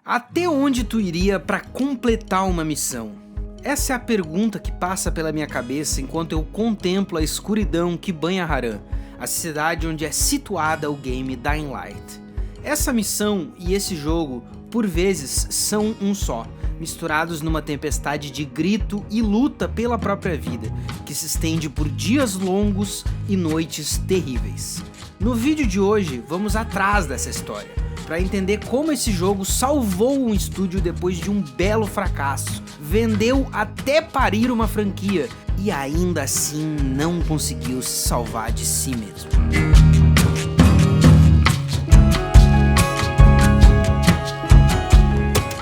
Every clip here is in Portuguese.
Até onde tu iria para completar uma missão? Essa é a pergunta que passa pela minha cabeça enquanto eu contemplo a escuridão que banha Harran, a cidade onde é situada o game Dying Light. Essa missão e esse jogo, por vezes, são um só, misturados numa tempestade de grito e luta pela própria vida, que se estende por dias longos e noites terríveis. No vídeo de hoje, vamos atrás dessa história, para entender como esse jogo salvou um estúdio depois de um belo fracasso, vendeu até parir uma franquia e ainda assim não conseguiu se salvar de si mesmo.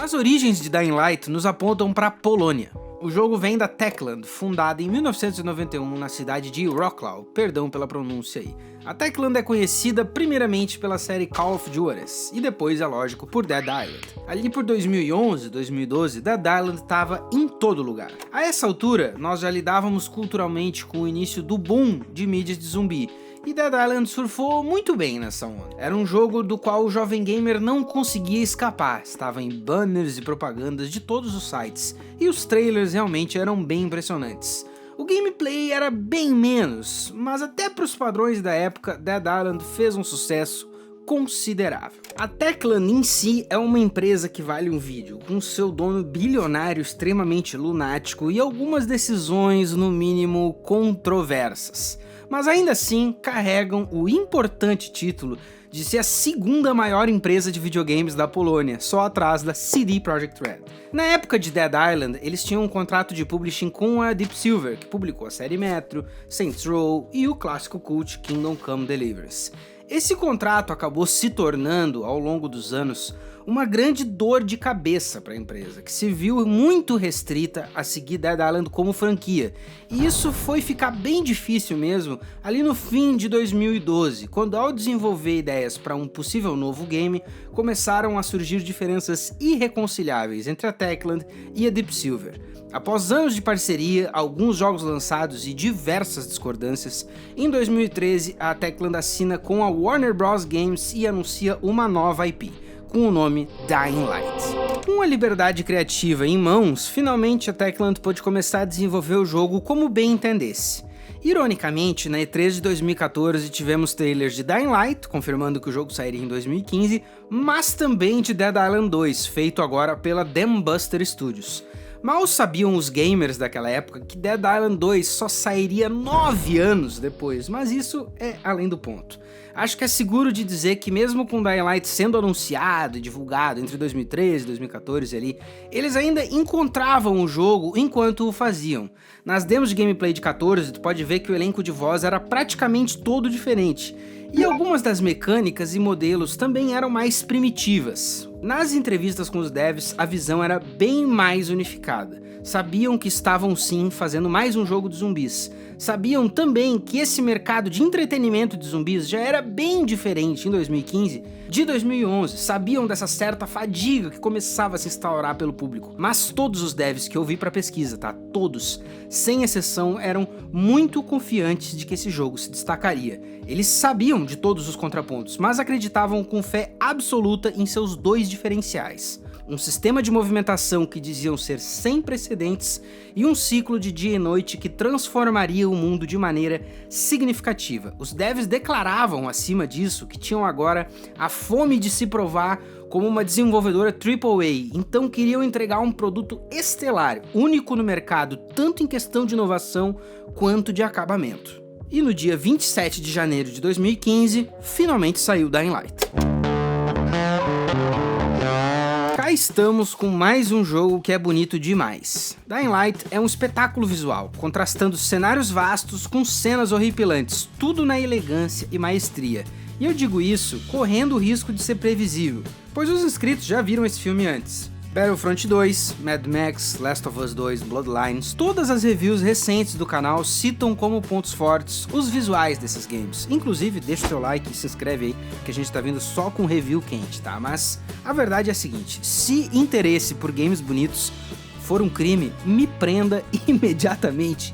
As origens de Dying Light nos apontam para a Polônia. O jogo vem da Techland, fundada em 1991 na cidade de Wrocław, perdão pela pronúncia aí. A Techland é conhecida primeiramente pela série Call of Duty e depois, é lógico, por Dead Island. Ali por 2011, 2012, Dead Island estava em todo lugar. A essa altura, nós já lidávamos culturalmente com o início do boom de mídias de zumbi, e Dead Island surfou muito bem nessa onda. Era um jogo do qual o jovem gamer não conseguia escapar, estava em banners e propagandas de todos os sites, e os trailers realmente eram bem impressionantes. O gameplay era bem menos, mas até para os padrões da época, Dead Island fez um sucesso considerável. A Techland em si é uma empresa que vale um vídeo, com seu dono bilionário extremamente lunático e algumas decisões no mínimo controversas. Mas ainda assim carregam o importante título de ser a segunda maior empresa de videogames da Polônia, só atrás da CD Projekt Red. Na época de Dead Island, eles tinham um contrato de publishing com a Deep Silver, que publicou a série Metro, Saints Row e o clássico cult Kingdom Come Deliverance. Esse contrato acabou se tornando, ao longo dos anos, uma grande dor de cabeça para a empresa, que se viu muito restrita a seguir Dead Island como franquia. E isso foi ficar bem difícil mesmo ali no fim de 2012, quando ao desenvolver ideias para um possível novo game, começaram a surgir diferenças irreconciliáveis entre a Techland e a Deep Silver. Após anos de parceria, alguns jogos lançados e diversas discordâncias, em 2013 a Techland assina com a Warner Bros. Games e anuncia uma nova IP, com o nome Dying Light. Com a liberdade criativa em mãos, finalmente a Techland pôde começar a desenvolver o jogo como bem entendesse. Ironicamente, na E3 de 2014 tivemos trailers de Dying Light, confirmando que o jogo sairia em 2015, mas também de Dead Island 2, feito agora pela Dambuster Studios. Mal sabiam os gamers daquela época que Dead Island 2 só sairia 9 anos depois, mas isso é além do ponto. Acho que é seguro de dizer que mesmo com Dying Light sendo anunciado e divulgado entre 2013 e 2014 ali, eles ainda encontravam o jogo enquanto o faziam. Nas demos de gameplay de 14, tu pode ver que o elenco de voz era praticamente todo diferente, e algumas das mecânicas e modelos também eram mais primitivas. Nas entrevistas com os devs, a visão era bem mais unificada. Sabiam que estavam sim fazendo mais um jogo de zumbis. Sabiam também que esse mercado de entretenimento de zumbis já era bem diferente em 2015 de 2011. Sabiam dessa certa fadiga que começava a se instaurar pelo público. Mas todos os devs que eu vi para pesquisa, tá? Todos, sem exceção, eram muito confiantes de que esse jogo se destacaria. Eles sabiam de todos os contrapontos, mas acreditavam com fé absoluta em seus dois diferenciais. Um sistema de movimentação que diziam ser sem precedentes e um ciclo de dia e noite que transformaria o mundo de maneira significativa. Os devs declaravam, acima disso, que tinham agora a fome de se provar como uma desenvolvedora AAA, então queriam entregar um produto estelar, único no mercado, tanto em questão de inovação quanto de acabamento. E no dia 27 de janeiro de 2015, finalmente saiu Dying Light. Cá estamos com mais um jogo que é bonito demais. Dying Light é um espetáculo visual, contrastando cenários vastos com cenas horripilantes, tudo na elegância e maestria. E eu digo isso correndo o risco de ser previsível, pois os inscritos já viram esse filme antes. Battlefront 2, Mad Max, Last of Us 2, Bloodlines, todas as reviews recentes do canal citam como pontos fortes os visuais desses games. Inclusive, deixa o seu like e se inscreve aí, que a gente tá vindo só com review quente, tá? Mas a verdade é a seguinte, se interesse por games bonitos for um crime, me prenda imediatamente,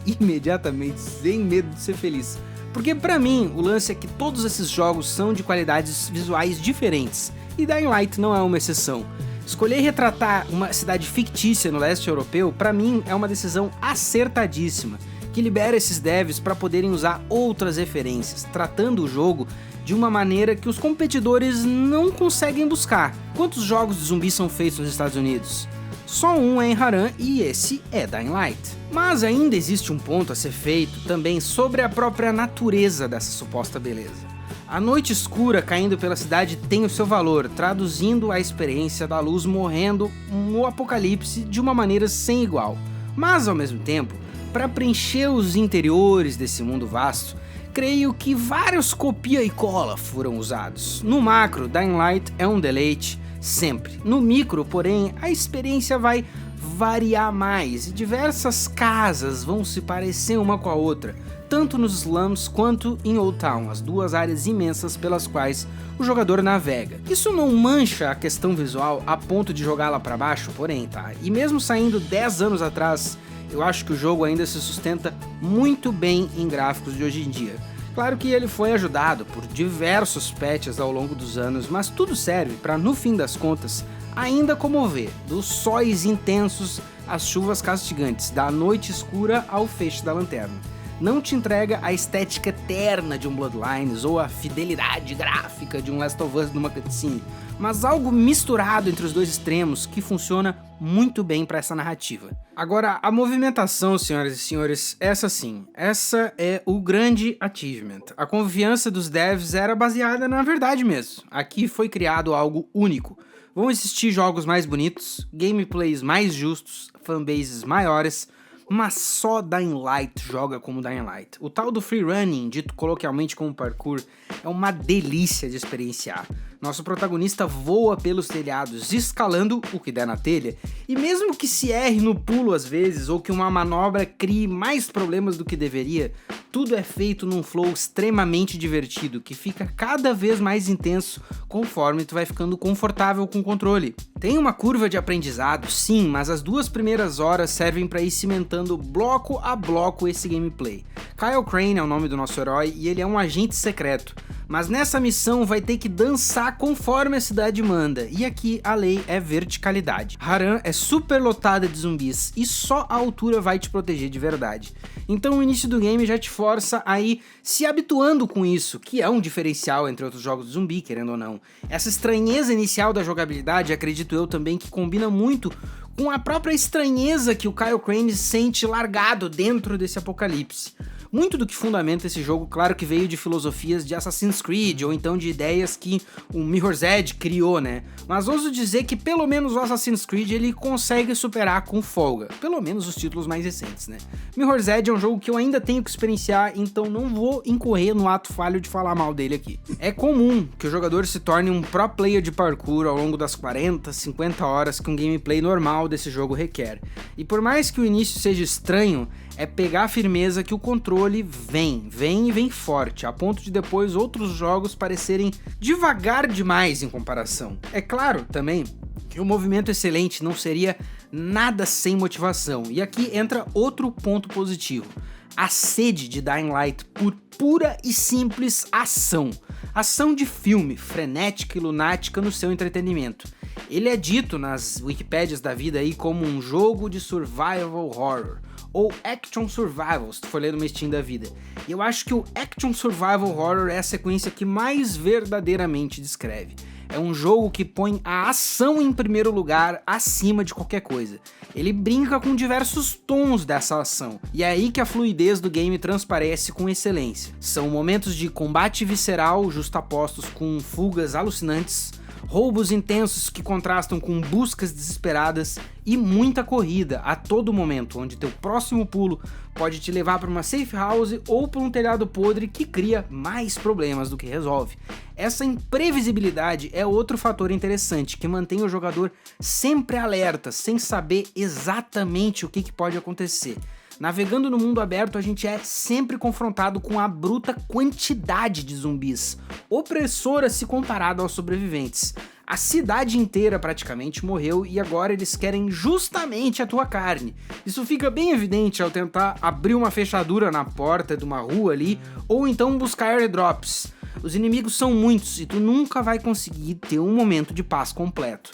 sem medo de ser feliz. Porque pra mim, o lance é que todos esses jogos são de qualidades visuais diferentes, e Dying Light não é uma exceção. Escolher retratar uma cidade fictícia no leste europeu, pra mim, é uma decisão acertadíssima, que libera esses devs para poderem usar outras referências, tratando o jogo de uma maneira que os competidores não conseguem buscar. Quantos jogos de zumbi são feitos nos Estados Unidos? Só um é em Harran e esse é Dying Light. Mas ainda existe um ponto a ser feito também sobre a própria natureza dessa suposta beleza. A noite escura caindo pela cidade tem o seu valor, traduzindo a experiência da luz morrendo no apocalipse de uma maneira sem igual. Mas ao mesmo tempo, para preencher os interiores desse mundo vasto, creio que vários copia e cola foram usados. No macro, Dying Light é um deleite sempre. No micro, porém, a experiência vai variar mais e diversas casas vão se parecer uma com a outra, tanto nos slums quanto em Old Town, as duas áreas imensas pelas quais o jogador navega. Isso não mancha a questão visual a ponto de jogá-la para baixo, porém, tá? E mesmo saindo 10 anos atrás, eu acho que o jogo ainda se sustenta muito bem em gráficos de hoje em dia. Claro que ele foi ajudado por diversos patches ao longo dos anos, mas tudo serve para, no fim das contas, ainda comover, dos sóis intensos às chuvas castigantes, da noite escura ao feixe da lanterna. Não te entrega a estética eterna de um Bloodlines ou a fidelidade gráfica de um Last of Us numa cutscene, mas algo misturado entre os dois extremos que funciona muito bem para essa narrativa. Agora, a movimentação, senhoras e senhores, essa é o grande achievement. A confiança dos devs era baseada na verdade mesmo. Aqui foi criado algo único. Vão existir jogos mais bonitos, gameplays mais justos, fanbases maiores, mas só Dying Light joga como Dying Light. O tal do free running, dito coloquialmente como parkour, é uma delícia de experienciar. Nosso protagonista voa pelos telhados, escalando o que der na telha, e mesmo que se erre no pulo às vezes, ou que uma manobra crie mais problemas do que deveria, tudo é feito num flow extremamente divertido, que fica cada vez mais intenso conforme tu vai ficando confortável com o controle. Tem uma curva de aprendizado, sim, mas as 2 primeiras horas servem para ir cimentando bloco a bloco esse gameplay. Kyle Crane é o nome do nosso herói e ele é um agente secreto, mas nessa missão vai ter que dançar conforme a cidade manda, e aqui a lei é verticalidade. Harran é super lotada de zumbis e só a altura vai te proteger de verdade. Então o início do game já te força a ir se habituando com isso, que é um diferencial entre outros jogos de zumbi, querendo ou não. Essa estranheza inicial da jogabilidade, acredito eu também que combina muito com a própria estranheza que o Kyle Crane sente largado dentro desse apocalipse. Muito do que fundamenta esse jogo, claro que veio de filosofias de Assassin's Creed, ou então de ideias que o Mirror's Edge criou, né? Mas ouso dizer que pelo menos o Assassin's Creed ele consegue superar com folga, pelo menos os títulos mais recentes, né? Mirror's Edge é um jogo que eu ainda tenho que experienciar, então não vou incorrer no ato falho de falar mal dele aqui. É comum que o jogador se torne um pro player de parkour ao longo das 40, 50 horas que um gameplay normal desse jogo requer. E por mais que o início seja estranho, é pegar a firmeza que o controle vem forte, a ponto de depois outros jogos parecerem devagar demais em comparação. É claro, também, que o movimento excelente não seria nada sem motivação, e aqui entra outro ponto positivo. A sede de Dying Light por pura e simples ação. Ação de filme, frenética e lunática no seu entretenimento. Ele é dito nas Wikipédias da vida aí como um jogo de survival horror, ou Action Survival, se tu for ler no Steam da vida. E eu acho que o Action Survival Horror é a sequência que mais verdadeiramente descreve. É um jogo que põe a ação em primeiro lugar, acima de qualquer coisa. Ele brinca com diversos tons dessa ação, e é aí que a fluidez do game transparece com excelência. São momentos de combate visceral justapostos com fugas alucinantes, roubos intensos que contrastam com buscas desesperadas e muita corrida a todo momento, onde teu próximo pulo pode te levar para uma safe house ou para um telhado podre que cria mais problemas do que resolve. Essa imprevisibilidade é outro fator interessante que mantém o jogador sempre alerta, sem saber exatamente o que pode acontecer. Navegando no mundo aberto, a gente é sempre confrontado com a bruta quantidade de zumbis, opressora se comparado aos sobreviventes. A cidade inteira praticamente morreu e agora eles querem justamente a tua carne. Isso fica bem evidente ao tentar abrir uma fechadura na porta de uma rua ali, ou então buscar airdrops. Os inimigos são muitos e tu nunca vai conseguir ter um momento de paz completo.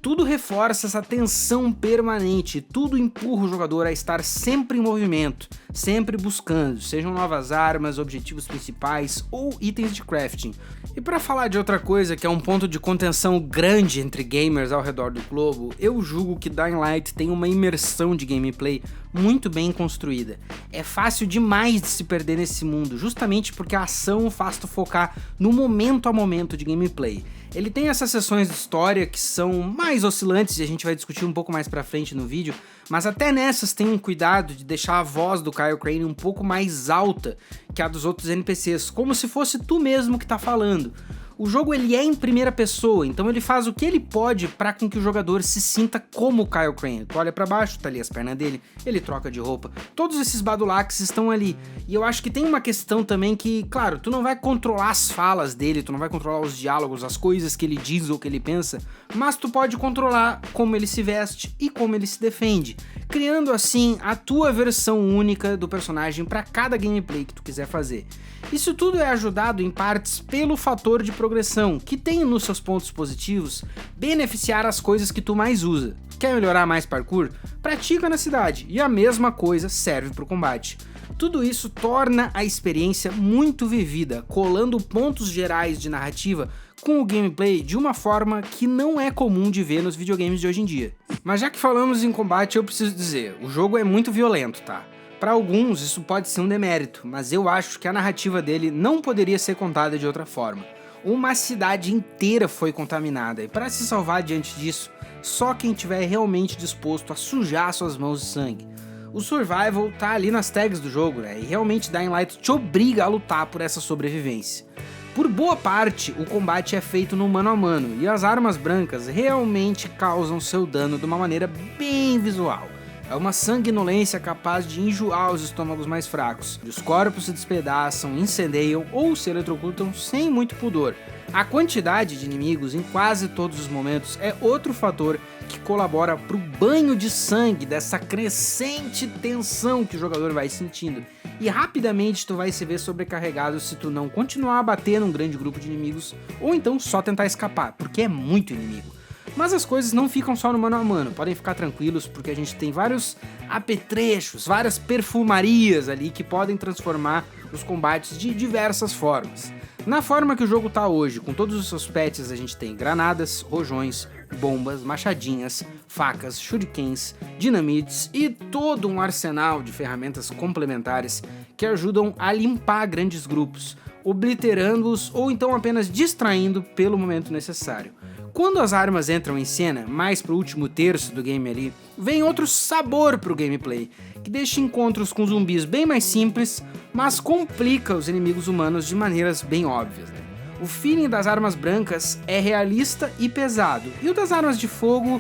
Tudo reforça essa tensão permanente, tudo empurra o jogador a estar sempre em movimento, sempre buscando, sejam novas armas, objetivos principais ou itens de crafting. E para falar de outra coisa que é um ponto de contenção grande entre gamers ao redor do globo, eu julgo que Dying Light tem uma imersão de gameplay muito bem construída. É fácil demais de se perder nesse mundo, justamente porque a ação faz tu focar no momento a momento de gameplay. Ele tem essas sessões de história que são mais oscilantes e a gente vai discutir um pouco mais pra frente no vídeo, mas até nessas tem um cuidado de deixar a voz do Kyle Crane um pouco mais alta que a dos outros NPCs, como se fosse tu mesmo que tá falando. O jogo ele é em primeira pessoa, então ele faz o que ele pode para com que o jogador se sinta como o Kyle Crane. Tu olha para baixo, tá ali as pernas dele, ele troca de roupa, todos esses badulaques estão ali. E eu acho que tem uma questão também que, claro, tu não vai controlar as falas dele, tu não vai controlar os diálogos, as coisas que ele diz ou que ele pensa, mas tu pode controlar como ele se veste e como ele se defende, criando assim a tua versão única do personagem para cada gameplay que tu quiser fazer. Isso tudo é ajudado em partes pelo fator de progressão, que tem nos seus pontos positivos beneficiar as coisas que tu mais usa. Quer melhorar mais parkour? Pratica na cidade, e a mesma coisa serve para o combate. Tudo isso torna a experiência muito vivida, colando pontos gerais de narrativa com o gameplay de uma forma que não é comum de ver nos videogames de hoje em dia. Mas já que falamos em combate, eu preciso dizer, o jogo é muito violento, tá? Para alguns isso pode ser um demérito, mas eu acho que a narrativa dele não poderia ser contada de outra forma. Uma cidade inteira foi contaminada e para se salvar diante disso, só quem estiver realmente disposto a sujar suas mãos de sangue. O survival tá ali nas tags do jogo, né? E realmente Dying Light te obriga a lutar por essa sobrevivência. Por boa parte, o combate é feito no mano a mano e as armas brancas realmente causam seu dano de uma maneira bem visual. É uma sanguinolência capaz de enjoar os estômagos mais fracos. Os corpos se despedaçam, incendeiam ou se eletrocutam sem muito pudor. A quantidade de inimigos em quase todos os momentos é outro fator que colabora para o banho de sangue dessa crescente tensão que o jogador vai sentindo. E rapidamente tu vai se ver sobrecarregado se tu não continuar a bater num grande grupo de inimigos ou então só tentar escapar, porque é muito inimigo. Mas as coisas não ficam só no mano a mano, podem ficar tranquilos porque a gente tem vários apetrechos, várias perfumarias ali que podem transformar os combates de diversas formas. Na forma que o jogo tá hoje, com todos os seus patches, a gente tem granadas, rojões, bombas, machadinhas, facas, shurikens, dinamites e todo um arsenal de ferramentas complementares que ajudam a limpar grandes grupos, obliterando-os ou então apenas distraindo pelo momento necessário. Quando as armas entram em cena, mais pro último terço do game ali, vem outro sabor pro gameplay, que deixa encontros com zumbis bem mais simples, mas complica os inimigos humanos de maneiras bem óbvias, né? O feeling das armas brancas é realista e pesado, e o das armas de fogo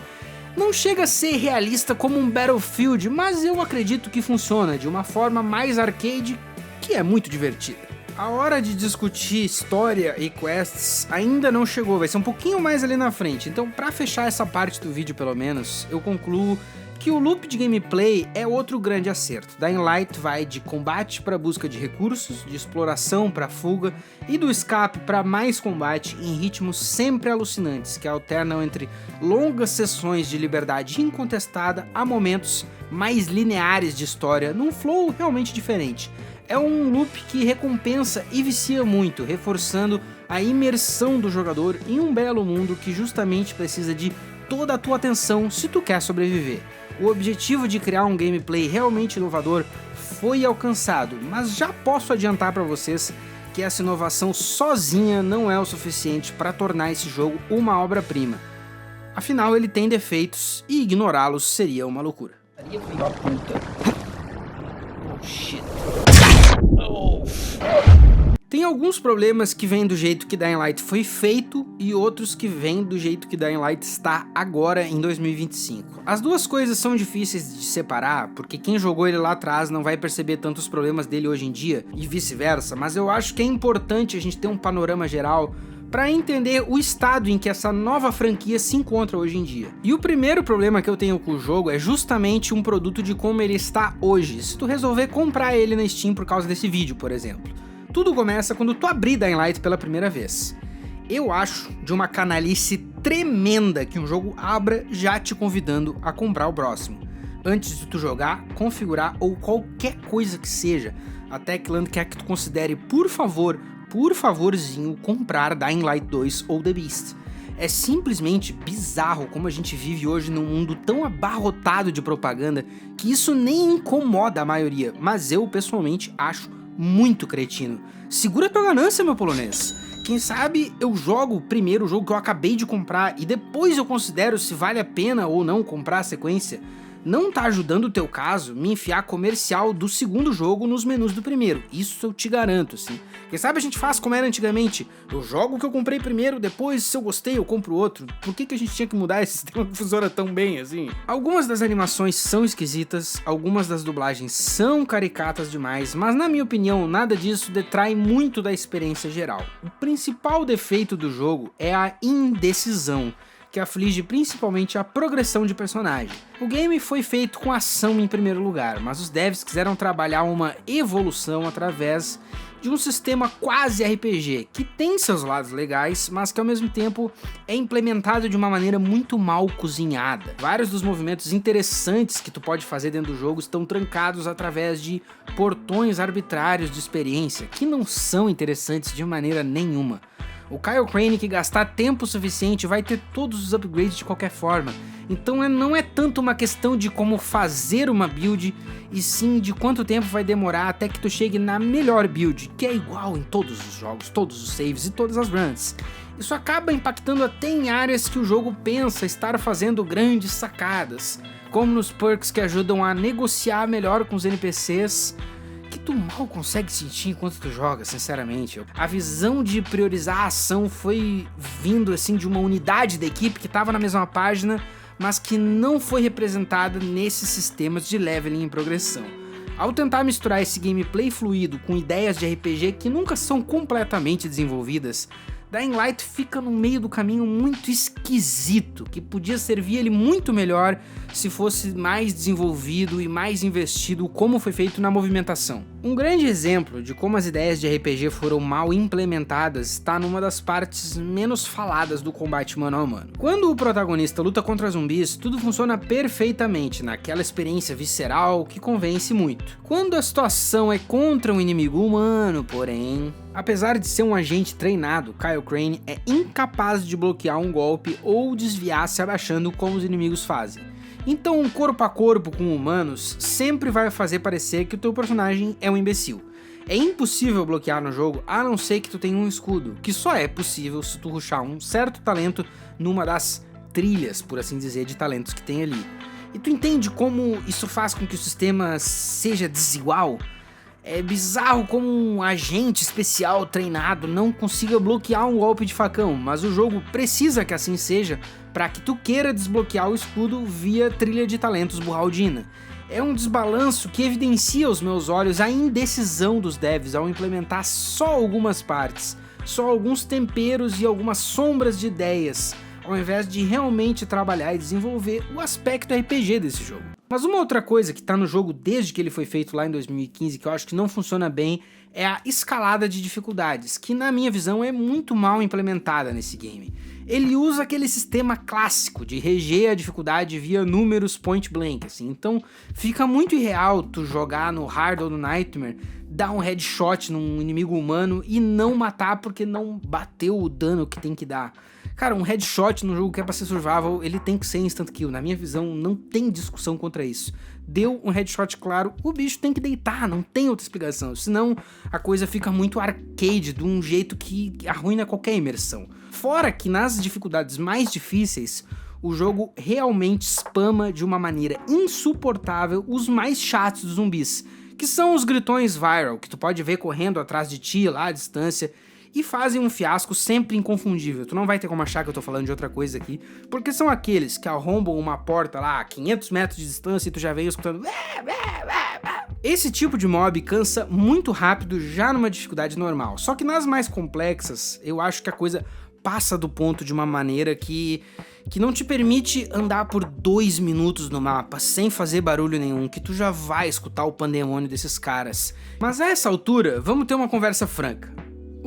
não chega a ser realista como um Battlefield, mas eu acredito que funciona de uma forma mais arcade, que é muito divertida. A hora de discutir história e quests ainda não chegou, vai ser um pouquinho mais ali na frente. Então, para fechar essa parte do vídeo pelo menos, eu concluo que o loop de gameplay é outro grande acerto. Dying Light vai de combate para busca de recursos, de exploração para fuga e do escape para mais combate em ritmos sempre alucinantes, que alternam entre longas sessões de liberdade incontestada a momentos mais lineares de história num flow realmente diferente. É um loop que recompensa e vicia muito, reforçando a imersão do jogador em um belo mundo que justamente precisa de toda a tua atenção se tu quer sobreviver. O objetivo de criar um gameplay realmente inovador foi alcançado, mas já posso adiantar para vocês que essa inovação sozinha não é o suficiente para tornar esse jogo uma obra-prima. Afinal, ele tem defeitos e ignorá-los seria uma loucura. Tem alguns problemas que vêm do jeito que Dying Light foi feito e outros que vêm do jeito que Dying Light está agora em 2025. As duas coisas são difíceis de separar, porque quem jogou ele lá atrás não vai perceber tantos problemas dele hoje em dia e vice-versa, mas eu acho que é importante a gente ter um panorama geral para entender o estado em que essa nova franquia se encontra hoje em dia. E o primeiro problema que eu tenho com o jogo é justamente um produto de como ele está hoje, se tu resolver comprar ele na Steam por causa desse vídeo, por exemplo. Tudo começa quando tu abrir Dying Light pela primeira vez. Eu acho de uma canalice tremenda que um jogo abra já te convidando a comprar o próximo. Antes de tu jogar, configurar ou qualquer coisa que seja, a Techland quer que tu considere, por favorzinho, comprar Dying Light 2 ou The Beast. É simplesmente bizarro como a gente vive hoje num mundo tão abarrotado de propaganda que isso nem incomoda a maioria, mas eu pessoalmente acho muito cretino. Segura tua ganância, meu polonês. Quem sabe eu jogo primeiro o jogo que eu acabei de comprar e depois eu considero se vale a pena ou não comprar a sequência. Não tá ajudando o teu caso me enfiar comercial do segundo jogo nos menus do primeiro, isso eu te garanto, sim. Quem sabe a gente faz como era antigamente, eu jogo o que eu comprei primeiro, depois se eu gostei eu compro outro. Por que a gente tinha que mudar esse sistema que funciona tão bem assim? Algumas das animações são esquisitas, algumas das dublagens são caricatas demais, mas na minha opinião nada disso detrai muito da experiência geral. O principal defeito do jogo é a indecisão, que aflige principalmente a progressão de personagem. O game foi feito com ação em primeiro lugar, mas os devs quiseram trabalhar uma evolução através de um sistema quase RPG, que tem seus lados legais, mas que ao mesmo tempo é implementado de uma maneira muito mal cozinhada. Vários dos movimentos interessantes que tu pode fazer dentro do jogo estão trancados através de portões arbitrários de experiência, que não são interessantes de maneira nenhuma. O Kyle Crane que gastar tempo suficiente vai ter todos os upgrades de qualquer forma, então não é tanto uma questão de como fazer uma build, e sim de quanto tempo vai demorar até que tu chegue na melhor build, que é igual em todos os jogos, todos os saves e todas as runs. Isso acaba impactando até em áreas que o jogo pensa estar fazendo grandes sacadas, como nos perks que ajudam a negociar melhor com os NPCs, que tu mal consegue sentir enquanto tu joga, sinceramente. A visão de priorizar a ação foi vindo assim de uma unidade da equipe que estava na mesma página, mas que não foi representada nesses sistemas de leveling e progressão. Ao tentar misturar esse gameplay fluido com ideias de RPG que nunca são completamente desenvolvidas, Dying Light fica no meio do caminho muito esquisito, que podia servir ele muito melhor se fosse mais desenvolvido e mais investido como foi feito na movimentação. Um grande exemplo de como as ideias de RPG foram mal implementadas está numa das partes menos faladas do combate mano a mano. Quando o protagonista luta contra zumbis, tudo funciona perfeitamente naquela experiência visceral que convence muito. Quando a situação é contra um inimigo humano, porém, apesar de ser um agente treinado, Kyle Crane é incapaz de bloquear um golpe ou desviar se abaixando como os inimigos fazem. Então um corpo a corpo com humanos sempre vai fazer parecer que o teu personagem é um imbecil. É impossível bloquear no jogo a não ser que tu tenha um escudo, que só é possível se tu rushar um certo talento numa das trilhas, por assim dizer, de talentos que tem ali. E tu entende como isso faz com que o sistema seja desigual? É bizarro como um agente especial treinado não consiga bloquear um golpe de facão, mas o jogo precisa que assim seja para que tu queira desbloquear o escudo via trilha de talentos Burraldina. É um desbalanço que evidencia aos meus olhos a indecisão dos devs ao implementar só algumas partes, só alguns temperos e algumas sombras de ideias, ao invés de realmente trabalhar e desenvolver o aspecto RPG desse jogo. Mas uma outra coisa que tá no jogo desde que ele foi feito lá em 2015, que eu acho que não funciona bem, é a escalada de dificuldades, que na minha visão é muito mal implementada nesse game. Ele usa aquele sistema clássico de reger a dificuldade via números point blank, assim, então fica muito irreal tu jogar no Hard ou no Nightmare, dar um headshot num inimigo humano e não matar porque não bateu o dano que tem que dar. Cara, um headshot no jogo que é pra ser survival, ele tem que ser instant kill. Na minha visão, não tem discussão contra isso. Deu um headshot claro, o bicho tem que deitar, não tem outra explicação. Senão, a coisa fica muito arcade, de um jeito que arruina qualquer imersão. Fora que nas dificuldades mais difíceis, o jogo realmente spama de uma maneira insuportável os mais chatos dos zumbis, que são os gritões viral, que tu pode ver correndo atrás de ti lá à distância, e fazem um fiasco sempre inconfundível. Tu não vai ter como achar que eu tô falando de outra coisa aqui, porque são aqueles que arrombam uma porta lá a 500 metros de distância e tu já vem escutando... Esse tipo de mob cansa muito rápido já numa dificuldade normal, só que nas mais complexas eu acho que a coisa passa do ponto de uma maneira que não te permite andar por 2 minutos no mapa sem fazer barulho nenhum, que tu já vai escutar o pandemônio desses caras. Mas a essa altura, vamos ter uma conversa franca.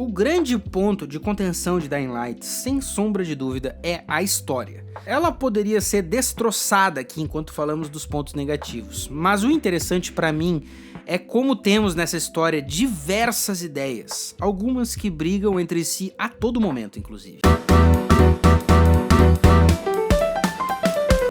O grande ponto de contenção de Dying Light, sem sombra de dúvida, é a história. Ela poderia ser destroçada aqui enquanto falamos dos pontos negativos, mas o interessante pra mim é como temos nessa história diversas ideias, algumas que brigam entre si a todo momento, inclusive.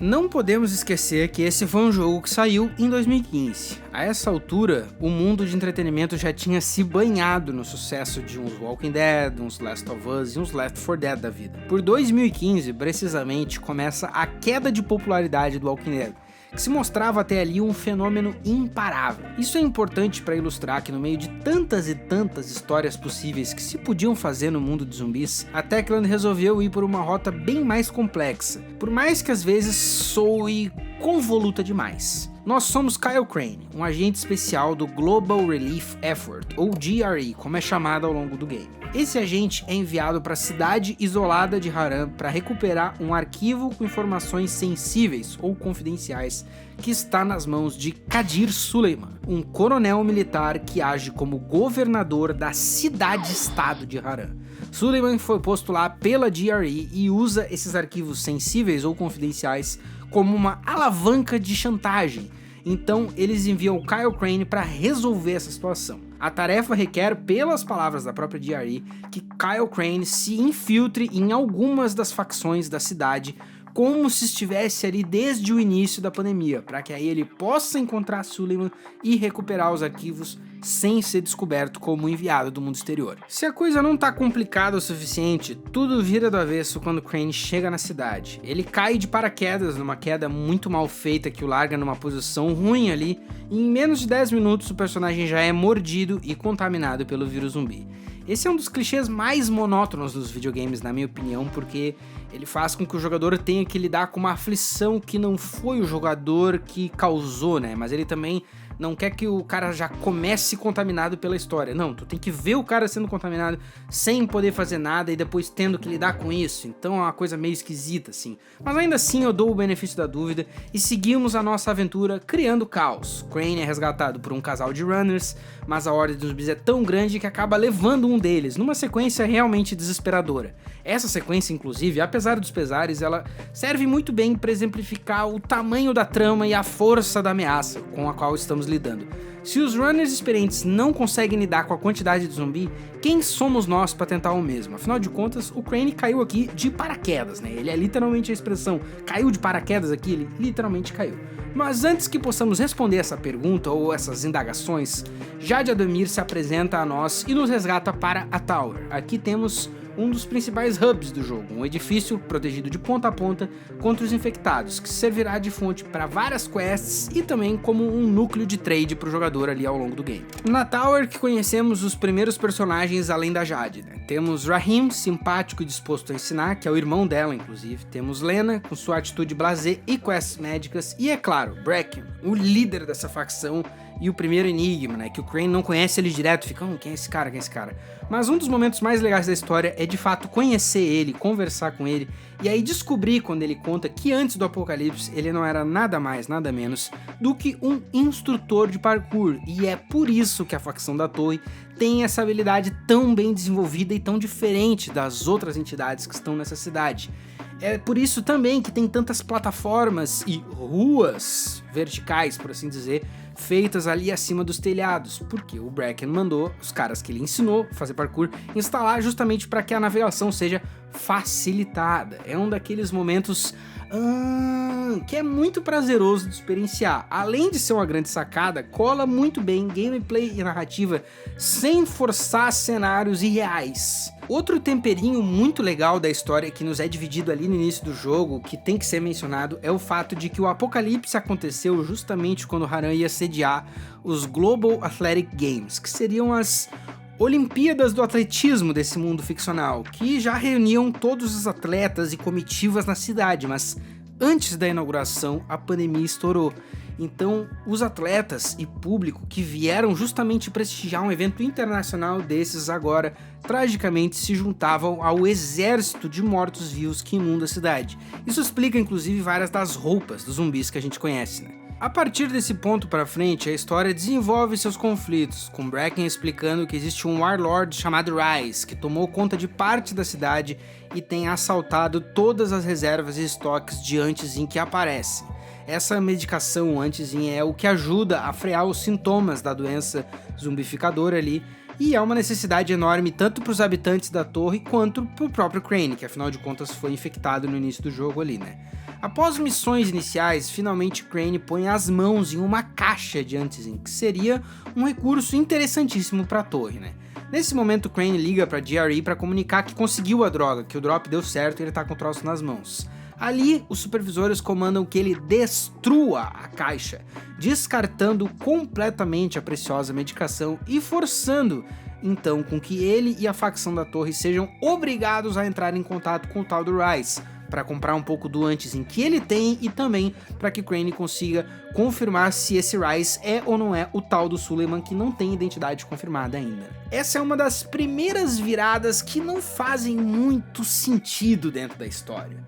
Não podemos esquecer que esse foi um jogo que saiu em 2015. A essa altura, o mundo de entretenimento já tinha se banhado no sucesso de uns Walking Dead, uns Last of Us e uns Left 4 Dead da vida. Por 2015, precisamente, começa a queda de popularidade do Walking Dead, que se mostrava até ali um fenômeno imparável. Isso é importante para ilustrar que no meio de tantas e tantas histórias possíveis que se podiam fazer no mundo de zumbis, a Techland resolveu ir por uma rota bem mais complexa, por mais que às vezes soe convoluta demais. Nós somos Kyle Crane, um agente especial do Global Relief Effort, ou GRE, como é chamado ao longo do game. Esse agente é enviado para a cidade isolada de Harran para recuperar um arquivo com informações sensíveis ou confidenciais que está nas mãos de Kadir Suleiman, um coronel militar que age como governador da cidade-estado de Harran. Suleiman foi posto lá pela GRE e usa esses arquivos sensíveis ou confidenciais como uma alavanca de chantagem. Então eles enviam o Kyle Crane para resolver essa situação. A tarefa requer, pelas palavras da própria GRE, que Kyle Crane se infiltre em algumas das facções da cidade, como se estivesse ali desde o início da pandemia, para que aí ele possa encontrar Suleiman e recuperar os arquivos sem ser descoberto como enviado do mundo exterior. Se a coisa não tá complicada o suficiente, tudo vira do avesso quando Crane chega na cidade. Ele cai de paraquedas numa queda muito mal feita que o larga numa posição ruim ali, e em menos de 10 minutos o personagem já é mordido e contaminado pelo vírus zumbi. Esse é um dos clichês mais monótonos dos videogames, na minha opinião, porque ele faz com que o jogador tenha que lidar com uma aflição que não foi o jogador que causou, né? Mas ele também não quer que o cara já comece contaminado pela história. Não, tu tem que ver o cara sendo contaminado sem poder fazer nada e depois tendo que lidar com isso. Então é uma coisa meio esquisita, assim. Mas ainda assim eu dou o benefício da dúvida e seguimos a nossa aventura criando caos. Crane é resgatado por um casal de runners, mas a ordem dos zumbis é tão grande que acaba levando um deles, numa sequência realmente desesperadora. Essa sequência, inclusive, apesar dos pesares, ela serve muito bem para exemplificar o tamanho da trama e a força da ameaça com a qual estamos lidando. Se os runners experientes não conseguem lidar com a quantidade de zumbi, quem somos nós para tentar o mesmo? Afinal de contas, o Crane caiu aqui de paraquedas, né? Ele é literalmente a expressão caiu de paraquedas aqui, ele literalmente caiu. Mas antes que possamos responder essa pergunta ou essas indagações, Jade Ademir se apresenta a nós e nos resgata para a Tower. Aqui temos um dos principais hubs do jogo, um edifício protegido de ponta a ponta contra os infectados, que servirá de fonte para várias quests e também como um núcleo de trade para o jogador ali ao longo do game. Na Tower que conhecemos os primeiros personagens além da Jade, né? Temos Rahim, simpático e disposto a ensinar, que é o irmão dela inclusive. Temos Lena, com sua atitude blasé e quests médicas. E é claro, Bracken, o líder dessa facção e o primeiro enigma, né? Que o Crane não conhece ele direto, fica, quem é esse cara, quem é esse cara? Mas um dos momentos mais legais da história é de fato conhecer ele, conversar com ele, e aí descobrir quando ele conta que antes do apocalipse ele não era nada mais, nada menos do que um instrutor de parkour, e é por isso que a facção da Torre tem essa habilidade tão bem desenvolvida e tão diferente das outras entidades que estão nessa cidade. É por isso também que tem tantas plataformas e ruas verticais, por assim dizer, feitas ali acima dos telhados, porque o Bracken mandou os caras que ele ensinou a fazer parkour instalar justamente para que a navegação seja facilitada. É um daqueles momentos que é muito prazeroso de experienciar. Além de ser uma grande sacada, cola muito bem gameplay e narrativa sem forçar cenários irreais. Outro temperinho muito legal da história que nos é dividido ali no início do jogo, que tem que ser mencionado, é o fato de que o apocalipse aconteceu justamente quando Harran ia sediar os Global Athletic Games, que seriam as Olimpíadas do atletismo desse mundo ficcional, que já reuniam todos os atletas e comitivas na cidade, mas antes da inauguração a pandemia estourou. Então os atletas e público que vieram justamente prestigiar um evento internacional desses agora, tragicamente se juntavam ao exército de mortos-vivos que inunda a cidade. Isso explica inclusive várias das roupas dos zumbis que a gente conhece, né? A partir desse ponto pra frente, a história desenvolve seus conflitos, com Bracken explicando que existe um Warlord chamado Rais, que tomou conta de parte da cidade e tem assaltado todas as reservas e estoques de Antizin que aparecem. Essa medicação Antizin é o que ajuda a frear os sintomas da doença zumbificadora ali, e é uma necessidade enorme tanto para os habitantes da torre quanto para o próprio Crane, que afinal de contas foi infectado no início do jogo ali, né? Após missões iniciais, finalmente Crane põe as mãos em uma caixa de Antizin, que seria um recurso interessantíssimo para a torre, né? Nesse momento, Crane liga para GRE para comunicar que conseguiu a droga, que o drop deu certo e ele tá com o troço nas mãos. Ali, os supervisores comandam que ele destrua a caixa, descartando completamente a preciosa medicação e forçando, então, com que ele e a facção da torre sejam obrigados a entrar em contato com o tal do Rais, para comprar um pouco do Antizin que ele tem e também para que Crane consiga confirmar se esse Rais é ou não é o tal do Suleiman, que não tem identidade confirmada ainda. Essa é uma das primeiras viradas que não fazem muito sentido dentro da história.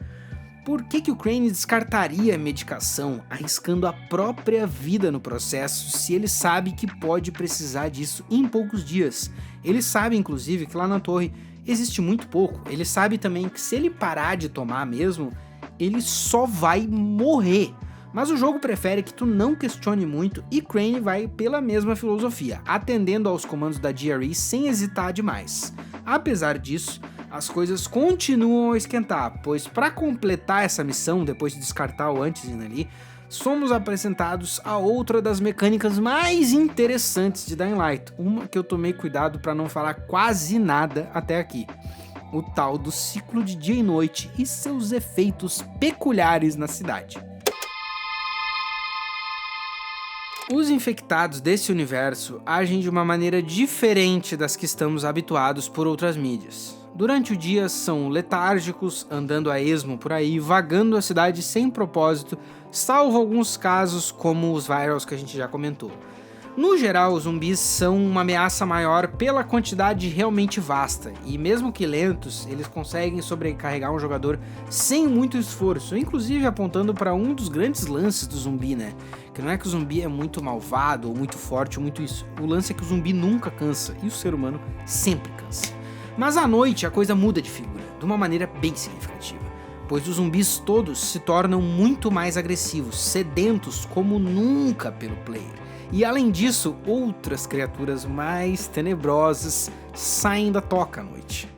Por que o Crane descartaria a medicação, arriscando a própria vida no processo, se ele sabe que pode precisar disso em poucos dias? Ele sabe, inclusive, que lá na torre existe muito pouco. Ele sabe também que se ele parar de tomar mesmo, ele só vai morrer. Mas o jogo prefere que tu não questione muito e Crane vai pela mesma filosofia, atendendo aos comandos da GRE sem hesitar demais. Apesar disso, as coisas continuam a esquentar, pois para completar essa missão, depois de descartar o Antizin ali, somos apresentados a outra das mecânicas mais interessantes de Dying Light, uma que eu tomei cuidado para não falar quase nada até aqui. O tal do ciclo de dia e noite e seus efeitos peculiares na cidade. Os infectados desse universo agem de uma maneira diferente das que estamos habituados por outras mídias. Durante o dia são letárgicos, andando a esmo por aí, vagando a cidade sem propósito, salvo alguns casos como os virals que a gente já comentou. No geral, os zumbis são uma ameaça maior pela quantidade realmente vasta, e mesmo que lentos, eles conseguem sobrecarregar um jogador sem muito esforço, inclusive apontando para um dos grandes lances do zumbi, né? Que não é que o zumbi é muito malvado, ou muito forte, ou muito isso. O lance é que o zumbi nunca cansa, e o ser humano sempre cansa. Mas à noite a coisa muda de figura, de uma maneira bem significativa, pois os zumbis todos se tornam muito mais agressivos, sedentos como nunca pelo player. E além disso, outras criaturas mais tenebrosas saem da toca à noite.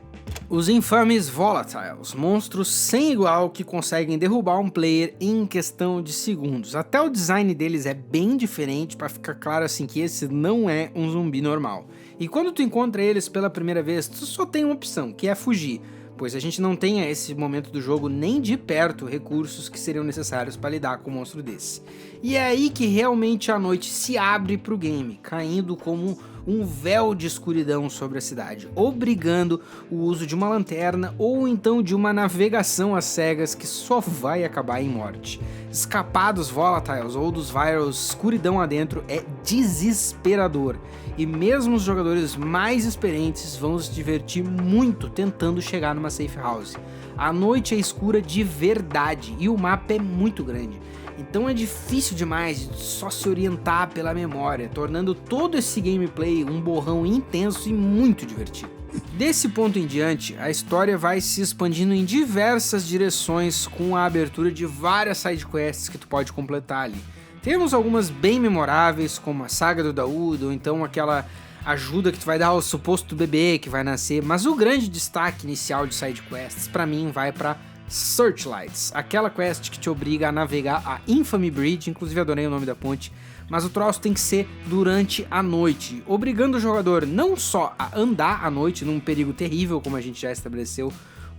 Os infames Volatiles, monstros sem igual que conseguem derrubar um player em questão de segundos. Até o design deles é bem diferente, para ficar claro assim que esse não é um zumbi normal. E quando tu encontra eles pela primeira vez, tu só tem uma opção, que é fugir, pois a gente não tem a esse momento do jogo nem de perto recursos que seriam necessários para lidar com um monstro desse. E é aí que realmente a noite se abre pro game, caindo como um véu de escuridão sobre a cidade, obrigando o uso de uma lanterna ou então de uma navegação às cegas que só vai acabar em morte. Escapar dos Volatiles ou dos Virals escuridão adentro é desesperador, e mesmo os jogadores mais experientes vão se divertir muito tentando chegar numa safe house. A noite é escura de verdade e o mapa é muito grande, então é difícil demais de só se orientar pela memória, tornando todo esse gameplay um borrão intenso e muito divertido. Desse ponto em diante, a história vai se expandindo em diversas direções com a abertura de várias sidequests que tu pode completar ali. Temos algumas bem memoráveis, como a saga do Daoud, ou então aquela ajuda que tu vai dar ao suposto bebê que vai nascer, mas o grande destaque inicial de sidequests pra mim vai pra Searchlights, aquela quest que te obriga a navegar a Infamy Bridge, inclusive adorei o nome da ponte, mas o troço tem que ser durante a noite, obrigando o jogador não só a andar à noite num perigo terrível, como a gente já estabeleceu,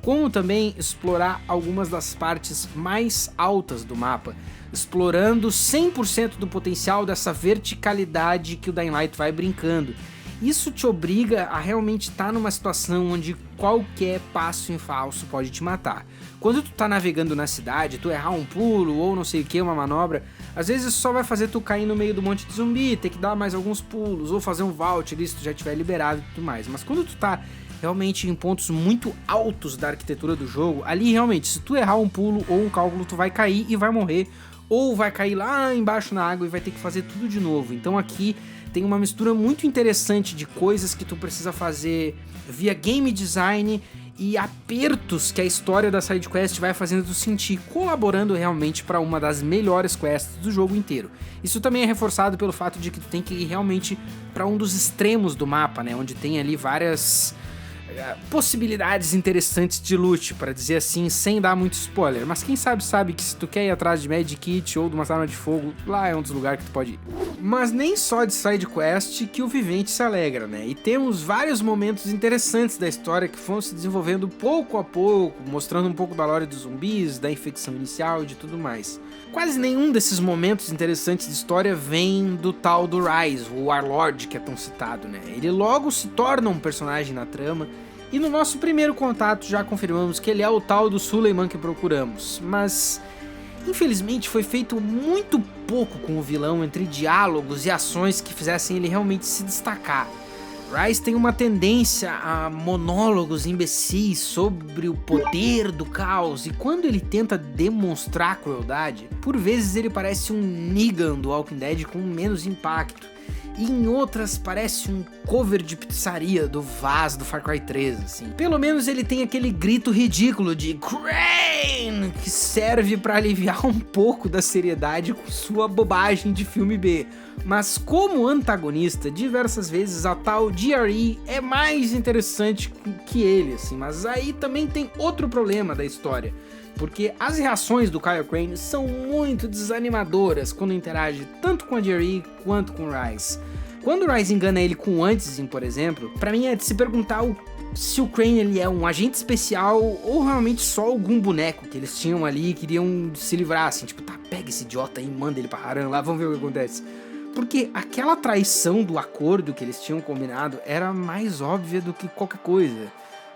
como também explorar algumas das partes mais altas do mapa, explorando 100% do potencial dessa verticalidade que o Dying Light vai brincando. Isso te obriga a realmente estar numa situação onde qualquer passo em falso pode te matar. Quando tu tá navegando na cidade, tu errar um pulo ou não sei o que, uma manobra, às vezes só vai fazer tu cair no meio do monte de zumbi, ter que dar mais alguns pulos, ou fazer um vault ali se tu já tiver liberado e tudo mais. Mas quando tu tá realmente em pontos muito altos da arquitetura do jogo, ali realmente, se tu errar um pulo ou um cálculo, tu vai cair e vai morrer, ou vai cair lá embaixo na água e vai ter que fazer tudo de novo. Então aqui tem uma mistura muito interessante de coisas que tu precisa fazer via game design e apertos que a história da side quest vai fazendo tu sentir, colaborando realmente para uma das melhores quests do jogo inteiro. Isso também é reforçado pelo fato de que tu tem que ir realmente para um dos extremos do mapa, né, onde tem ali várias possibilidades interessantes de loot, para dizer assim, sem dar muito spoiler, mas quem sabe que se tu quer ir atrás de Mad Kit ou de uma arma de fogo, lá é um dos lugares que tu pode ir. Mas nem só de side quest que o Vivente se alegra, né? E temos vários momentos interessantes da história que foram se desenvolvendo pouco a pouco, mostrando um pouco da lore dos zumbis, da infecção inicial e de tudo mais. Quase nenhum desses momentos interessantes de história vem do tal do Rais, o Warlord que é tão citado, né? Ele logo se torna um personagem na trama, e no nosso primeiro contato já confirmamos que ele é o tal do Suleiman que procuramos, mas infelizmente foi feito muito pouco com o vilão entre diálogos e ações que fizessem ele realmente se destacar. Rais tem uma tendência a monólogos imbecis sobre o poder do caos, e quando ele tenta demonstrar crueldade, por vezes ele parece um Negan do Walking Dead com menos impacto. E em outras parece um cover de pizzaria do Vaz do Far Cry 3, assim. Pelo menos ele tem aquele grito ridículo de Crane, que serve pra aliviar um pouco da seriedade com sua bobagem de filme B. Mas como antagonista, diversas vezes a tal GRE é mais interessante que ele, assim. Mas aí também tem outro problema da história, porque as reações do Kyle Crane são muito desanimadoras quando interage tanto com a GRE quanto com o Rais. Quando o Rais engana ele com o Antizin, por exemplo, pra mim é de se perguntar se o Crane ele é um agente especial ou realmente só algum boneco que eles tinham ali e queriam se livrar, assim, tipo, tá, pega esse idiota aí e manda ele pra Haran lá, vamos ver o que acontece. Porque aquela traição do acordo que eles tinham combinado era mais óbvia do que qualquer coisa.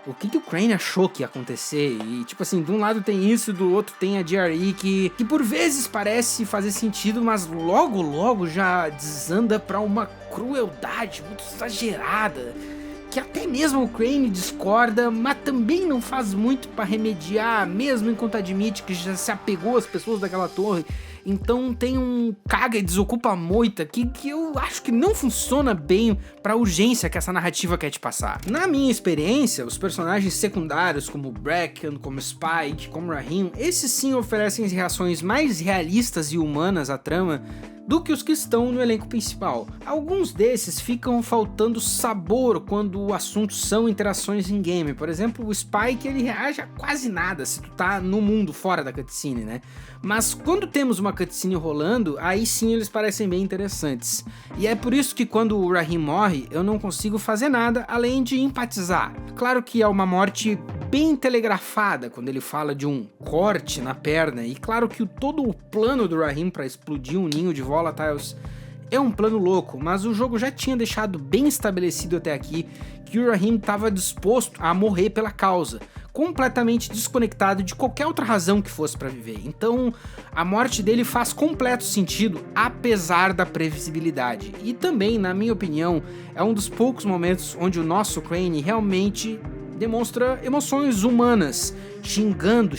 O que o Crane achou que ia acontecer? E tipo assim, de um lado tem isso, do outro tem a GRE que por vezes parece fazer sentido, mas logo já desanda pra uma crueldade muito exagerada, que até mesmo o Crane discorda, mas também não faz muito pra remediar, mesmo enquanto admite que já se apegou às pessoas daquela torre. Então tem um caga e desocupa moita que eu acho que não funciona bem pra urgência que essa narrativa quer te passar. Na minha experiência, os personagens secundários como Bracken, como Spike, como Rahim, esses sim oferecem reações mais realistas e humanas à trama do que os que estão no elenco principal. Alguns desses ficam faltando sabor quando o assunto são interações em game. Por exemplo, o Spike ele reage a quase nada se tu tá no mundo fora da cutscene, né? Mas quando temos uma cutscene rolando, aí sim eles parecem bem interessantes. E é por isso que quando o Rahim morre, eu não consigo fazer nada além de empatizar. Claro que é uma morte bem telegrafada quando ele fala de um corte na perna, e claro que todo o plano do Rahim para explodir um ninho de volatiles é um plano louco, mas o jogo já tinha deixado bem estabelecido até aqui que o Rahim estava disposto a morrer pela causa, completamente desconectado de qualquer outra razão que fosse para viver. Então a morte dele faz completo sentido, apesar da previsibilidade. E também, na minha opinião, é um dos poucos momentos onde o nosso Crane realmente demonstra emoções humanas, xingando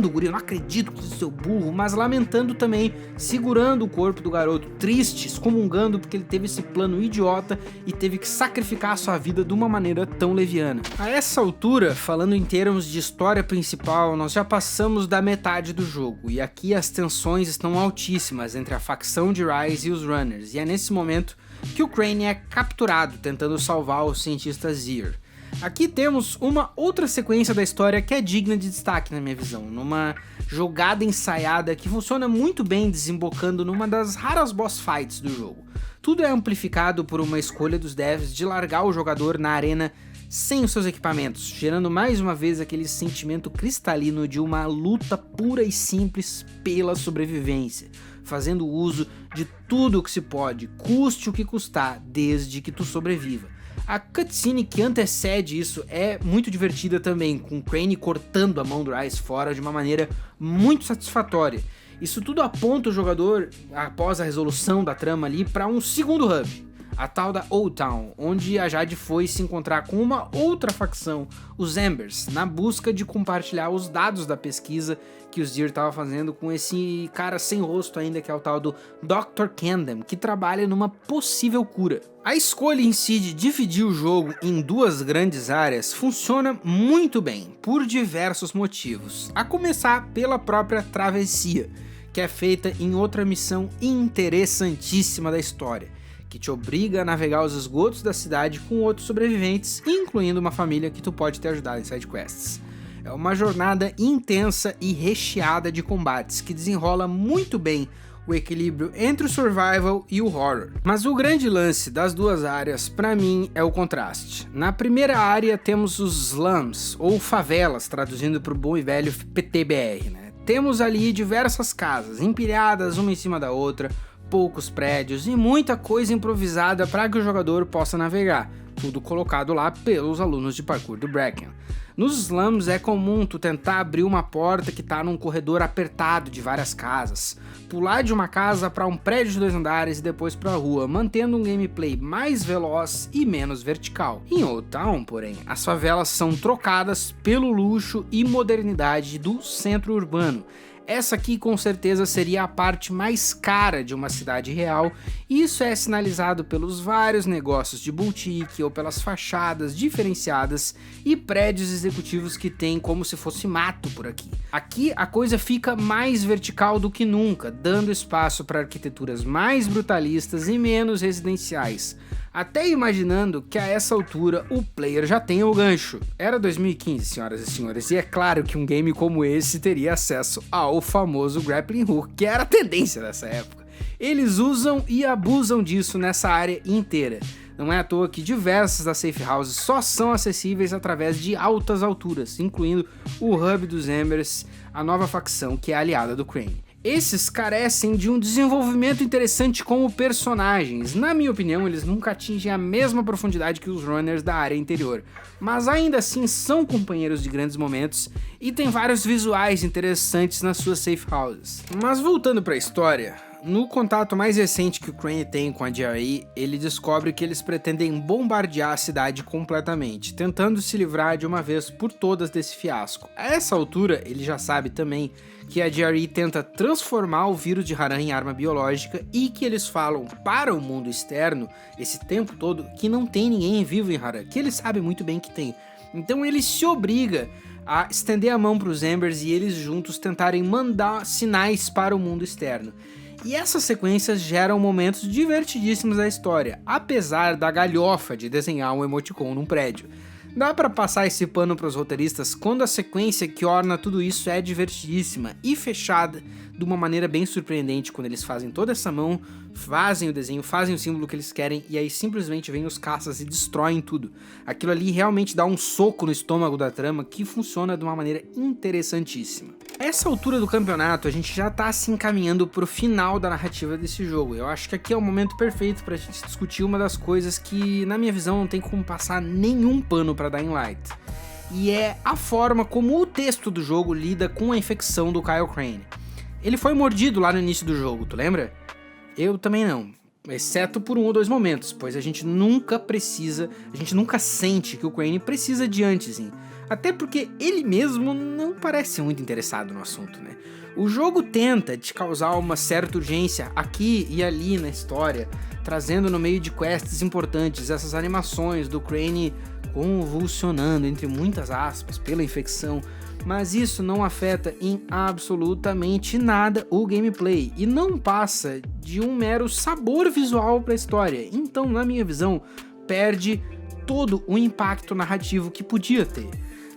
o guri, eu não acredito que você é burro, mas lamentando também, segurando o corpo do garoto, triste, excomungando porque ele teve esse plano idiota e teve que sacrificar a sua vida de uma maneira tão leviana. A essa altura, falando em termos de história principal, nós já passamos da metade do jogo, e aqui as tensões estão altíssimas entre a facção de Rise e os Runners, e é nesse momento que o Crane é capturado tentando salvar o cientista Zir. Aqui temos uma outra sequência da história que é digna de destaque na minha visão, numa jogada ensaiada que funciona muito bem, desembocando numa das raras boss fights do jogo. Tudo é amplificado por uma escolha dos devs de largar o jogador na arena sem os seus equipamentos, gerando mais uma vez aquele sentimento cristalino de uma luta pura e simples pela sobrevivência, fazendo uso de tudo o que se pode, custe o que custar, desde que tu sobreviva. A cutscene que antecede isso é muito divertida também, com o Crane cortando a mão do Rise fora de uma maneira muito satisfatória. Isso tudo aponta o jogador, após a resolução da trama ali, para um segundo hub. a tal da Old Town, onde a Jade foi se encontrar com uma outra facção, os Embers, na busca de compartilhar os dados da pesquisa que o Cere estava fazendo com esse cara sem rosto ainda, que é o tal do Dr. Kendem, que trabalha numa possível cura. A escolha em si de dividir o jogo em duas grandes áreas funciona muito bem, por diversos motivos, a começar pela própria travessia, que é feita em outra missão interessantíssima da história, que te obriga a navegar os esgotos da cidade com outros sobreviventes, incluindo uma família que tu pode te ajudar em sidequests. É uma jornada intensa e recheada de combates, que desenrola muito bem o equilíbrio entre o survival e o horror. Mas o grande lance das duas áreas, pra mim, é o contraste. Na primeira área temos os slums, ou favelas, traduzindo pro bom e velho PTBR, né? Temos ali diversas casas, empilhadas uma em cima da outra, poucos prédios e muita coisa improvisada para que o jogador possa navegar, tudo colocado lá pelos alunos de parkour do Bracken. Nos slums é comum tu tentar abrir uma porta que tá num corredor apertado de várias casas, pular de uma casa para um prédio de 2 andares e depois para a rua, mantendo um gameplay mais veloz e menos vertical. Em Old Town, porém, as favelas são trocadas pelo luxo e modernidade do centro urbano. Essa aqui com certeza seria a parte mais cara de uma cidade real, e isso é sinalizado pelos vários negócios de boutique ou pelas fachadas diferenciadas e prédios executivos que tem como se fosse mato por aqui. Aqui a coisa fica mais vertical do que nunca, dando espaço para arquiteturas mais brutalistas e menos residenciais. Até imaginando que a essa altura o player já tem o gancho. Era 2015, senhoras e senhores, e é claro que um game como esse teria acesso ao famoso grappling hook, que era a tendência dessa época. Eles usam e abusam disso nessa área inteira. Não é à toa que diversas das safe houses só são acessíveis através de altas alturas, incluindo o hub dos Embers, a nova facção que é aliada do Crane. Esses carecem de um desenvolvimento interessante como personagens. Na minha opinião, eles nunca atingem a mesma profundidade que os runners da área interior, mas ainda assim são companheiros de grandes momentos e tem vários visuais interessantes nas suas safe houses. Mas voltando para a história, no contato mais recente que o Crane tem com a GRE, ele descobre que eles pretendem bombardear a cidade completamente, tentando se livrar de uma vez por todas desse fiasco. A essa altura, ele já sabe também que a GRE tenta transformar o vírus de Harran em arma biológica e que eles falam para o mundo externo, esse tempo todo, que não tem ninguém vivo em Harran, que eles sabem muito bem que tem. Então ele se obriga a estender a mão para os Embers e eles juntos tentarem mandar sinais para o mundo externo. E essas sequências geram momentos divertidíssimos da história, apesar da galhofa de desenhar um emoticon num prédio. Dá pra passar esse pano pros roteiristas quando a sequência que orna tudo isso é divertidíssima e fechada de uma maneira bem surpreendente, quando eles fazem toda essa mão, fazem o desenho, fazem o símbolo que eles querem e aí simplesmente vêm os caças e destroem tudo. Aquilo ali realmente dá um soco no estômago da trama que funciona de uma maneira interessantíssima. A essa altura do campeonato a gente já tá se encaminhando pro final da narrativa desse jogo. Eu acho que aqui é o momento perfeito pra gente discutir uma das coisas que, na minha visão, não tem como passar nenhum pano pra Dying Light. E é a forma como o texto do jogo lida com a infecção do Kyle Crane. Ele foi mordido lá no início do jogo, tu lembra? Eu também não, exceto por 1 ou 2 momentos, pois a gente nunca sente que o Crane precisa de antezinho. Até porque ele mesmo não parece muito interessado no assunto, né? O jogo tenta te causar uma certa urgência aqui e ali na história, trazendo no meio de quests importantes essas animações do Crane convulsionando, entre muitas aspas, pela infecção, mas isso não afeta em absolutamente nada o gameplay e não passa de um mero sabor visual para a história. Então, na minha visão, perde todo o impacto narrativo que podia ter.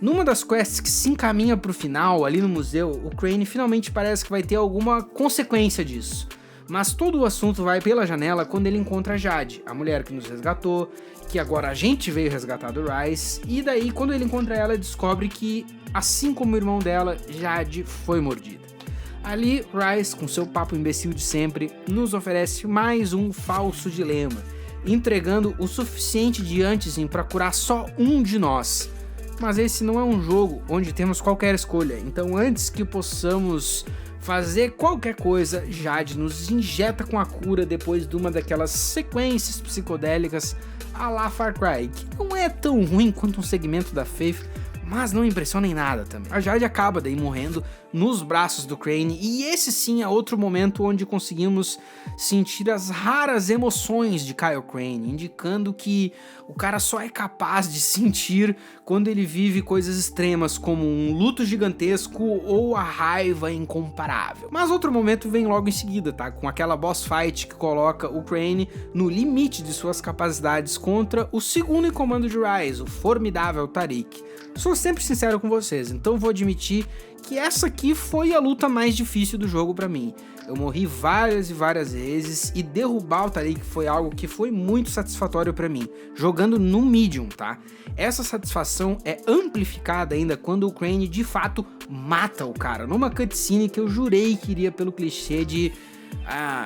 Numa das quests que se encaminha pro final, ali no museu, o Crane finalmente parece que vai ter alguma consequência disso. Mas todo o assunto vai pela janela quando ele encontra a Jade, a mulher que nos resgatou, que agora a gente veio resgatar do Rise, e daí quando ele encontra ela, descobre que, assim como o irmão dela, Jade foi mordida. Ali, Rise, com seu papo imbecil de sempre, nos oferece mais um falso dilema, entregando o suficiente de antezinho para curar só um de nós. Mas esse não é um jogo onde temos qualquer escolha, então antes que possamos fazer qualquer coisa, Jade nos injeta com a cura depois de uma daquelas sequências psicodélicas a la Far Cry, que não é tão ruim quanto um segmento da Faith, mas não impressiona em nada também. A Jade acaba daí morrendo nos braços do Crane, e esse sim é outro momento onde conseguimos sentir as raras emoções de Kyle Crane, indicando que o cara só é capaz de sentir quando ele vive coisas extremas como um luto gigantesco ou a raiva incomparável. Mas outro momento vem logo em seguida, tá? Com aquela boss fight que coloca o Crane no limite de suas capacidades contra o segundo em comando de Rise, o formidável Tariq. Sou sempre sincero com vocês, então vou admitir que essa aqui foi a luta mais difícil do jogo pra mim. Eu morri várias e várias vezes e derrubar o Tariq foi algo que foi muito satisfatório pra mim, jogando no medium, tá? Essa satisfação é amplificada ainda quando o Crane de fato mata o cara, numa cutscene que eu jurei que iria pelo clichê de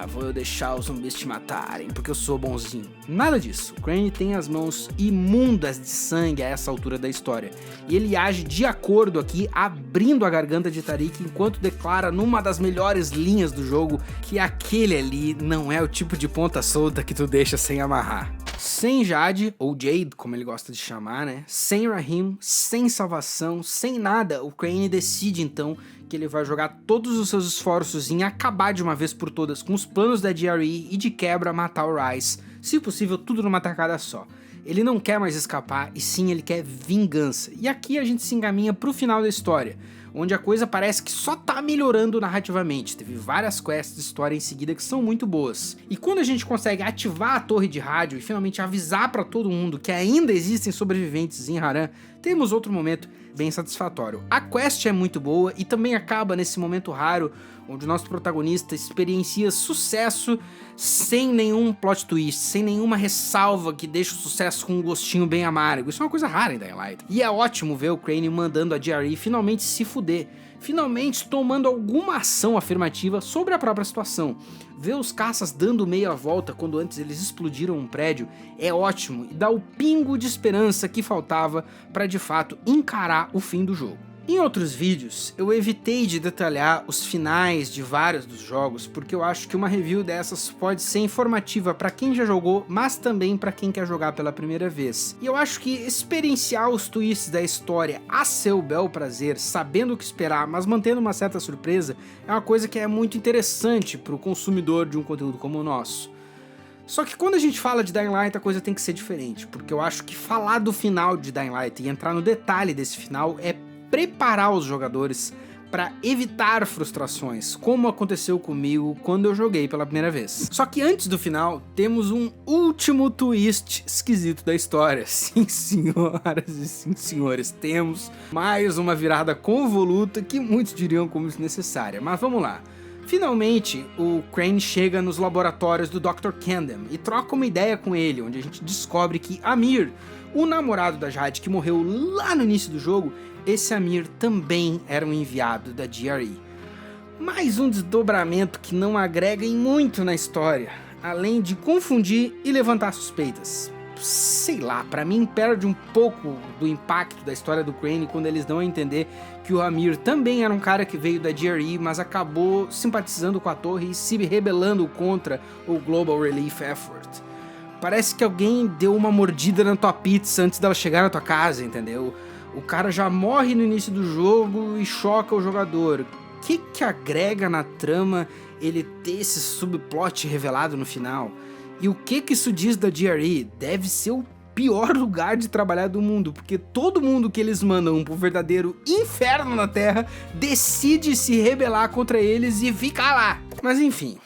vou deixar os zumbis te matarem, porque eu sou bonzinho. Nada disso. O Crane tem as mãos imundas de sangue a essa altura da história. E ele age de acordo aqui, abrindo a garganta de Tariq, enquanto declara numa das melhores linhas do jogo que aquele ali não é o tipo de ponta solta que tu deixa sem amarrar. Sem Jade, ou Jade, como ele gosta de chamar, né? Sem Rahim, sem salvação, sem nada, o Crane decide então que ele vai jogar todos os seus esforços em acabar de uma vez por todas com os planos da GRE e de quebra matar o Rise, se possível tudo numa tacada só. Ele não quer mais escapar, e sim ele quer vingança. E aqui a gente se encaminha pro final da história, onde a coisa parece que só tá melhorando narrativamente. Teve várias quests de história em seguida que são muito boas. E quando a gente consegue ativar a torre de rádio e finalmente avisar pra todo mundo que ainda existem sobreviventes em Harran, temos outro momento bem satisfatório. A quest é muito boa e também acaba nesse momento raro onde o nosso protagonista experiencia sucesso sem nenhum plot twist, sem nenhuma ressalva que deixa o sucesso com um gostinho bem amargo. Isso é uma coisa rara em Dying Light. E é ótimo ver o Crane mandando a GRE finalmente se fuder, finalmente tomando alguma ação afirmativa sobre a própria situação. Ver os caças dando meia volta quando antes eles explodiram um prédio é ótimo e dá o pingo de esperança que faltava para de fato encarar o fim do jogo. Em outros vídeos, eu evitei de detalhar os finais de vários dos jogos, porque eu acho que uma review dessas pode ser informativa para quem já jogou, mas também para quem quer jogar pela primeira vez. E eu acho que experienciar os twists da história a seu bel prazer, sabendo o que esperar, mas mantendo uma certa surpresa, é uma coisa que é muito interessante para o consumidor de um conteúdo como o nosso. Só que quando a gente fala de Dying Light, a coisa tem que ser diferente, porque eu acho que falar do final de Dying Light e entrar no detalhe desse final é preparar os jogadores para evitar frustrações, como aconteceu comigo quando eu joguei pela primeira vez. Só que antes do final, temos um último twist esquisito da história. Sim, senhoras e sim, senhores, temos mais uma virada convoluta que muitos diriam como desnecessária, mas vamos lá. Finalmente, o Crane chega nos laboratórios do Dr. Kendem e troca uma ideia com ele, onde a gente descobre que Amir, o namorado da Jade que morreu lá no início do jogo, esse Amir também era um enviado da GRE. Mais um desdobramento que não agrega em muito na história, além de confundir e levantar suspeitas. Sei lá, pra mim perde um pouco do impacto da história do Crane quando eles dão a entender que o Amir também era um cara que veio da GRE, mas acabou simpatizando com a torre e se rebelando contra o Global Relief Effort. Parece que alguém deu uma mordida na tua pizza antes dela chegar na tua casa, entendeu? O cara já morre no início do jogo e choca o jogador. O que agrega na trama ele ter esse subplot revelado no final? E o que isso diz da GRE? Deve ser o pior lugar de trabalhar do mundo, porque todo mundo que eles mandam pro verdadeiro inferno na Terra decide se rebelar contra eles e ficar lá. Mas enfim,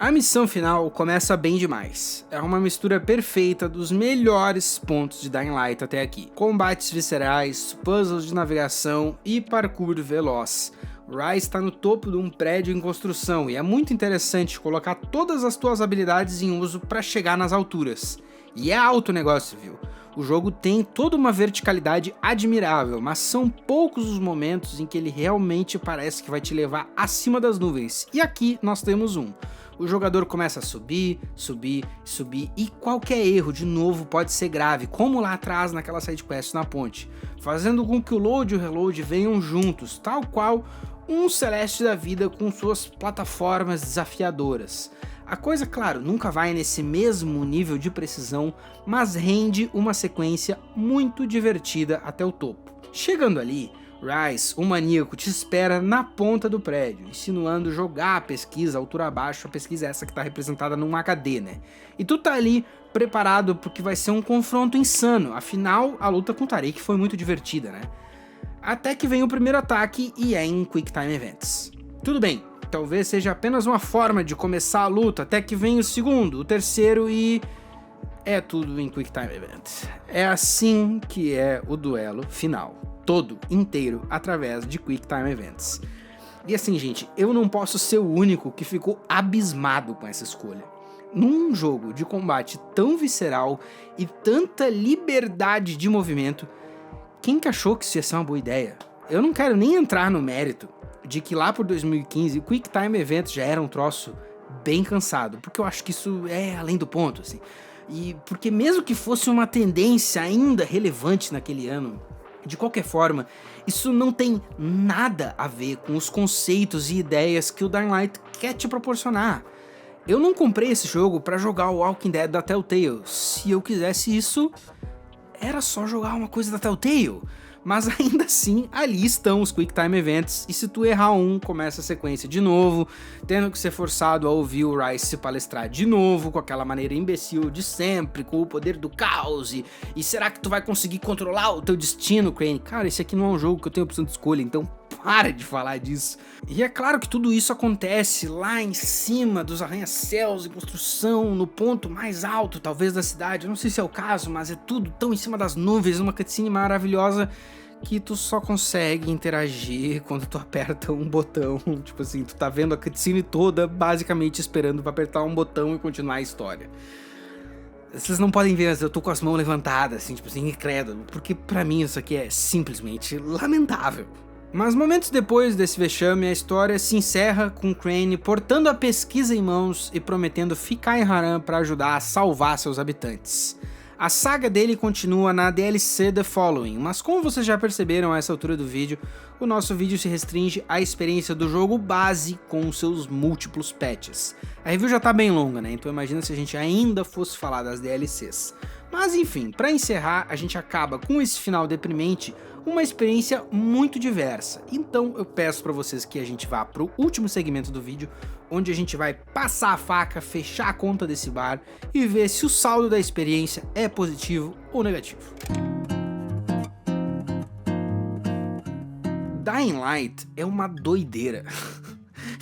a missão final começa bem demais. É uma mistura perfeita dos melhores pontos de Dying Light até aqui. Combates viscerais, puzzles de navegação e parkour veloz. Rise está no topo de um prédio em construção e é muito interessante colocar todas as tuas habilidades em uso para chegar nas alturas. E é alto o negócio, viu? O jogo tem toda uma verticalidade admirável, mas são poucos os momentos em que ele realmente parece que vai te levar acima das nuvens. E aqui nós temos um. O jogador começa a subir, subir, subir, e qualquer erro, de novo, pode ser grave, como lá atrás naquela sidequest na ponte, fazendo com que o load e o reload venham juntos, tal qual um Celeste da vida com suas plataformas desafiadoras. A coisa, claro, nunca vai nesse mesmo nível de precisão, mas rende uma sequência muito divertida até o topo. Chegando ali, Rise, o maníaco, te espera na ponta do prédio, insinuando jogar a pesquisa altura abaixo, a pesquisa essa que tá representada num HD, né? E tu tá ali preparado porque vai ser um confronto insano, afinal a luta com o Tariq foi muito divertida, né? Até que vem o primeiro ataque e é em Quick Time Events. Tudo bem, talvez seja apenas uma forma de começar a luta, até que vem o segundo, o terceiro e... é tudo em Quick Time Event. É assim que é o duelo final, todo, inteiro, através de Quick Time Events. E assim, gente, eu não posso ser o único que ficou abismado com essa escolha. Num jogo de combate tão visceral e tanta liberdade de movimento, quem que achou que isso ia ser uma boa ideia? Eu não quero nem entrar no mérito de que lá por 2015 o Quick Time Event já era um troço bem cansado, porque eu acho que isso é além do ponto, assim. E porque mesmo que fosse uma tendência ainda relevante naquele ano, de qualquer forma, isso não tem nada a ver com os conceitos e ideias que o Dying Light quer te proporcionar. Eu não comprei esse jogo pra jogar o Walking Dead da Telltale. Se eu quisesse isso, era só jogar uma coisa da Telltale. Mas ainda assim, ali estão os Quick Time Events, e se tu errar um, começa a sequência de novo, tendo que ser forçado a ouvir o Rise se palestrar de novo, com aquela maneira imbecil de sempre, com o poder do caos, e será que tu vai conseguir controlar o teu destino, Crane? Cara, esse aqui não é um jogo que eu tenho opção de escolha, então para de falar disso. E é claro que tudo isso acontece lá em cima dos arranha-céus em construção, no ponto mais alto talvez da cidade, eu não sei se é o caso, mas é tudo tão em cima das nuvens, uma cutscene maravilhosa que tu só consegue interagir quando tu aperta um botão. Tipo assim, tu tá vendo a cutscene toda basicamente esperando pra apertar um botão e continuar a história. Vocês não podem ver, mas eu tô com as mãos levantadas, assim, tipo assim, incrédulo, porque pra mim isso aqui é simplesmente lamentável. Mas momentos depois desse vexame, a história se encerra com Crane portando a pesquisa em mãos e prometendo ficar em Harran para ajudar a salvar seus habitantes. A saga dele continua na DLC The Following, mas como vocês já perceberam a essa altura do vídeo, o nosso vídeo se restringe à experiência do jogo base com seus múltiplos patches. A review já tá bem longa, né? Então imagina se a gente ainda fosse falar das DLCs. Mas enfim, para encerrar, a gente acaba com esse final deprimente, uma experiência muito diversa. Então eu peço para vocês que a gente vá pro último segmento do vídeo, onde a gente vai passar a faca, fechar a conta desse bar e ver se o saldo da experiência é positivo ou negativo. Dying Light é uma doideira.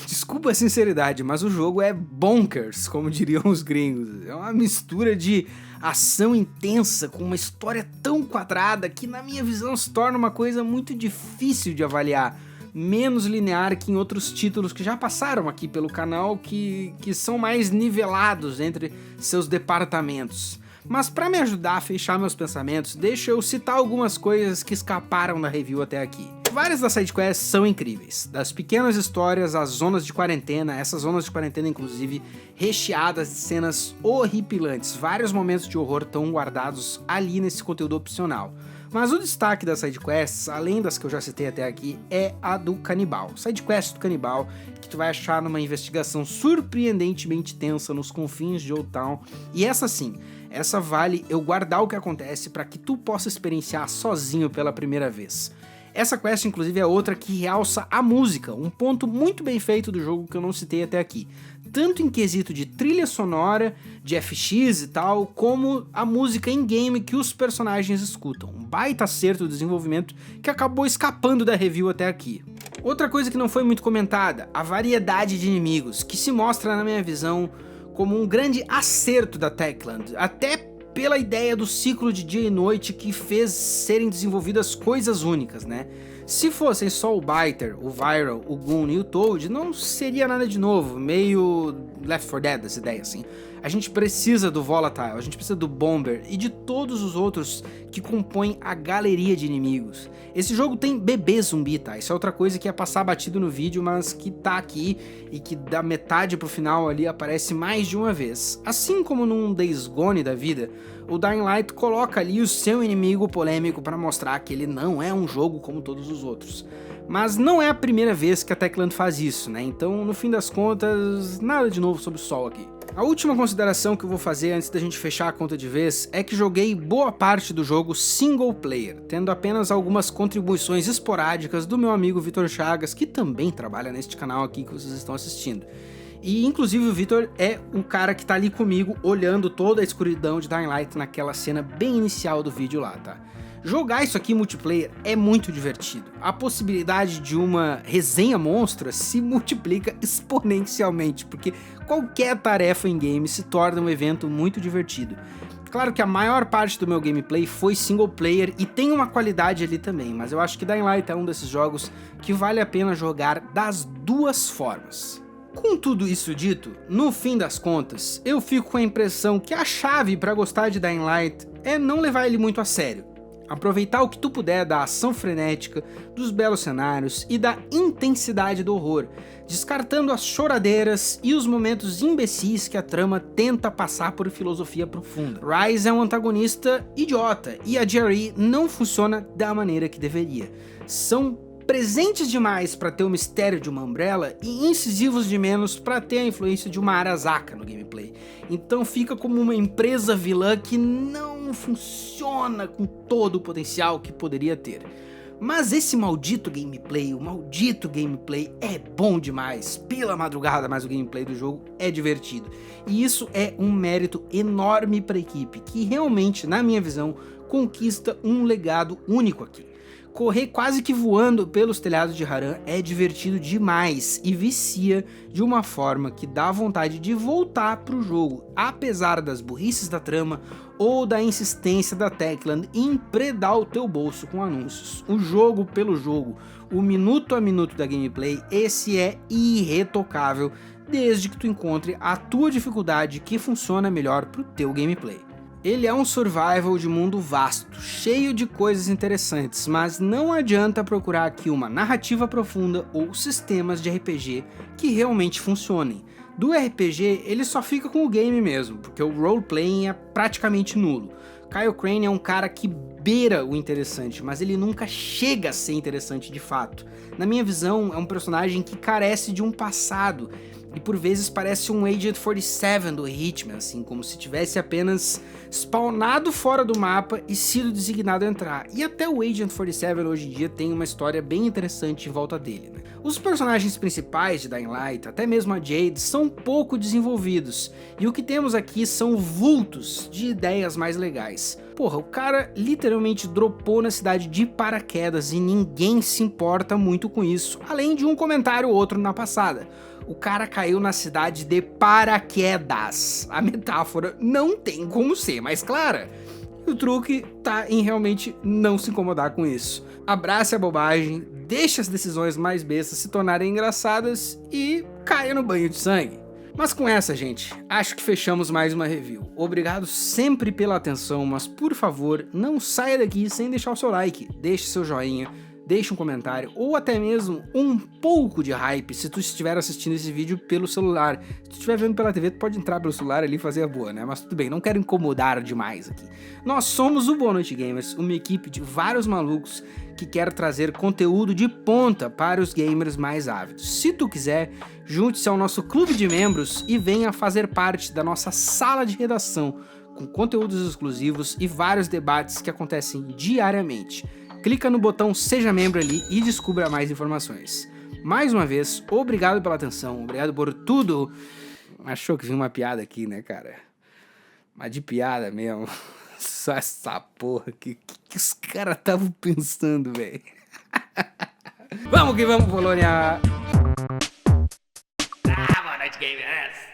Desculpa a sinceridade, mas o jogo é bonkers, como diriam os gringos. É uma mistura de ação intensa com uma história tão quadrada que, na minha visão, se torna uma coisa muito difícil de avaliar. Menos linear que em outros títulos que já passaram aqui pelo canal, que são mais nivelados entre seus departamentos. Mas para me ajudar a fechar meus pensamentos, deixa eu citar algumas coisas que escaparam da review até aqui. Várias das sidequests são incríveis, das pequenas histórias às zonas de quarentena, essas zonas de quarentena inclusive recheadas de cenas horripilantes, vários momentos de horror estão guardados ali nesse conteúdo opcional. Mas o destaque das sidequests, além das que eu já citei até aqui, é a do canibal. Sidequest do canibal, que tu vai achar numa investigação surpreendentemente tensa nos confins de Old Town. E essa sim, essa vale eu guardar o que acontece para que tu possa experienciar sozinho pela primeira vez. Essa quest, inclusive, é outra que realça a música, um ponto muito bem feito do jogo que eu não citei até aqui. Tanto em quesito de trilha sonora, de FX e tal, como a música in-game que os personagens escutam. Um baita acerto do desenvolvimento que acabou escapando da review até aqui. Outra coisa que não foi muito comentada, a variedade de inimigos, que se mostra, na minha visão, como um grande acerto da Techland, até pela ideia do ciclo de dia e noite que fez serem desenvolvidas coisas únicas, né? Se fossem só o Biter, o Viral, o Goon e o Toad, não seria nada de novo, meio Left 4 Dead essa ideia assim. A gente precisa do Volatile, a gente precisa do Bomber e de todos os outros que compõem a galeria de inimigos. Esse jogo tem bebê zumbi, tá? Isso é outra coisa que ia passar batido no vídeo, mas que tá aqui e que da metade pro final ali aparece mais de uma vez. Assim como num Days Gone da vida, o Dying Light coloca ali o seu inimigo polêmico para mostrar que ele não é um jogo como todos os outros. Mas não é a primeira vez que a Techland faz isso, né? Então, no fim das contas, nada de novo sob o sol aqui. A última consideração que eu vou fazer antes da gente fechar a conta de vez é que joguei boa parte do jogo single player, tendo apenas algumas contribuições esporádicas do meu amigo Vitor Chagas, que também trabalha neste canal aqui que vocês estão assistindo. E inclusive o Vitor é o cara que tá ali comigo olhando toda a escuridão de Dying Light naquela cena bem inicial do vídeo lá, tá? Jogar isso aqui multiplayer é muito divertido. A possibilidade de uma resenha monstra se multiplica exponencialmente, porque qualquer tarefa em game se torna um evento muito divertido. Claro que a maior parte do meu gameplay foi single player e tem uma qualidade ali também, mas eu acho que Dying Light é um desses jogos que vale a pena jogar das duas formas. Com tudo isso dito, no fim das contas, eu fico com a impressão que a chave para gostar de Dying Light é não levar ele muito a sério. Aproveitar o que tu puder da ação frenética, dos belos cenários e da intensidade do horror, descartando as choradeiras e os momentos imbecis que a trama tenta passar por filosofia profunda. Rise é um antagonista idiota e a Jerry não funciona da maneira que deveria. São presentes demais para ter o mistério de uma Umbrella e incisivos de menos para ter a influência de uma Arasaka no gameplay. Então fica como uma empresa vilã que não funciona com todo o potencial que poderia ter. Mas esse maldito gameplay, o maldito gameplay é bom demais. Pela madrugada, mas o gameplay do jogo é divertido. E isso é um mérito enorme para a equipe, que realmente, na minha visão, conquista um legado único aqui. Correr quase que voando pelos telhados de Harran é divertido demais e vicia de uma forma que dá vontade de voltar pro jogo, apesar das burrices da trama ou da insistência da Techland em predar o teu bolso com anúncios. O jogo pelo jogo, o minuto a minuto da gameplay, esse é irretocável desde que tu encontre a tua dificuldade que funciona melhor pro teu gameplay. Ele é um survival de mundo vasto, cheio de coisas interessantes, mas não adianta procurar aqui uma narrativa profunda ou sistemas de RPG que realmente funcionem. Do RPG, ele só fica com o game mesmo, porque o roleplaying é praticamente nulo. Kyle Crane é um cara que beira o interessante, mas ele nunca chega a ser interessante de fato. Na minha visão, é um personagem que carece de um passado, e por vezes parece um Agent 47 do Hitman, assim, como se tivesse apenas spawnado fora do mapa e sido designado a entrar. E até o Agent 47 hoje em dia tem uma história bem interessante em volta dele, né? Os personagens principais de Dying Light, até mesmo a Jade, são pouco desenvolvidos, e o que temos aqui são vultos de ideias mais legais. Porra, o cara literalmente dropou na cidade de paraquedas e ninguém se importa muito com isso, além de um comentário ou outro na passada. O cara caiu na cidade de paraquedas. A metáfora não tem como ser mais clara. E o truque tá em realmente não se incomodar com isso. Abrace a bobagem, deixe as decisões mais bestas se tornarem engraçadas e caia no banho de sangue. Mas com essa, gente, acho que fechamos mais uma review. Obrigado sempre pela atenção, mas por favor, não saia daqui sem deixar o seu like, deixe seu joinha, deixe um comentário ou até mesmo um pouco de hype se tu estiver assistindo esse vídeo pelo celular. Se tu estiver vendo pela TV, tu pode entrar pelo celular ali e fazer a boa, né? Mas tudo bem, não quero incomodar demais aqui. Nós somos o Boa Noite Gamers, uma equipe de vários malucos que quer trazer conteúdo de ponta para os gamers mais ávidos. Se tu quiser, junte-se ao nosso clube de membros e venha fazer parte da nossa sala de redação, com conteúdos exclusivos e vários debates que acontecem diariamente. Clica no botão Seja Membro ali e descubra mais informações. Mais uma vez, obrigado pela atenção, obrigado por tudo. Achou que vinha uma piada aqui, né, cara? Mas de piada mesmo. Só essa porra que os caras estavam pensando, velho. Vamos que vamos, Polônia! Boa noite, gamers!